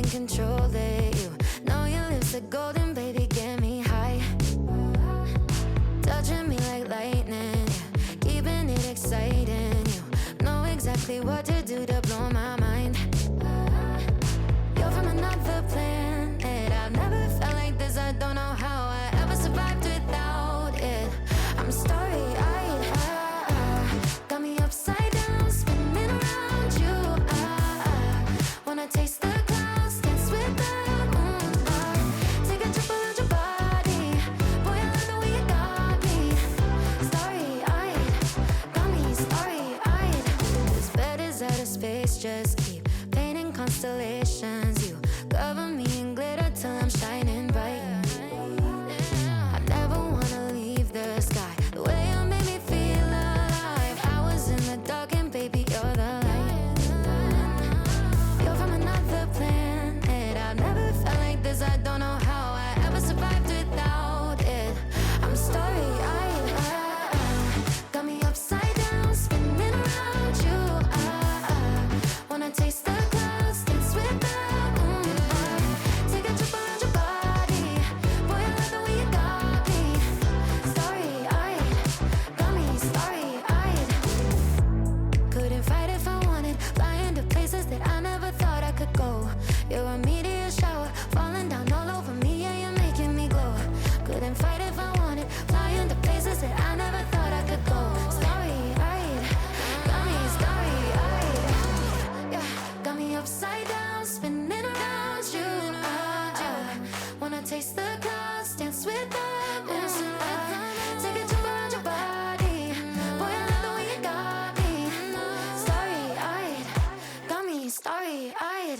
can't control it. You know your lips are golden, baby, get me high. Touching me like lightning, yeah, keeping it exciting. You know exactly what to do to blow my mind. You're from another planet. I've never felt like this. I don't know how I ever survived without it. I'm starry-eyed, got me upside down, spinning around you. Wanna taste the clouds, dance with the moon. Take a trip around your body, boy, I love the way you got me. Starry-eyed, got me starry-eyed. This bed is out of space, just keep painting constellations. You cover me in glitter till I'm shining bright. I never wanna leave the sky. The way you made me feel alive. I was in the dark and baby, you're the light. You're from another planet. I've never felt like this. I don't know how I ever survived without it. I'm starry-eyed, got me upside down, spinning around you. Wanna taste the clouds, dance with the moon. Take a trip around your body, boy, I love the way you got me. Starry-eyed, got me starry-eyed. Couldn't fight if I wanted, flying to places that I never thought I could go. You're a meteor shower, falling down all over me, yeah, you're making me glow. Couldn't fight if I wanted, flying to places that I never thought I could go. Starry-eyed, got me starry-eyed, yeah, got me upside down, spinning around you. Wanna taste the clouds, dance with the moon. Take a trip around your body, boy, I love the way you got me. Starry-eyed, got me starry-eyed.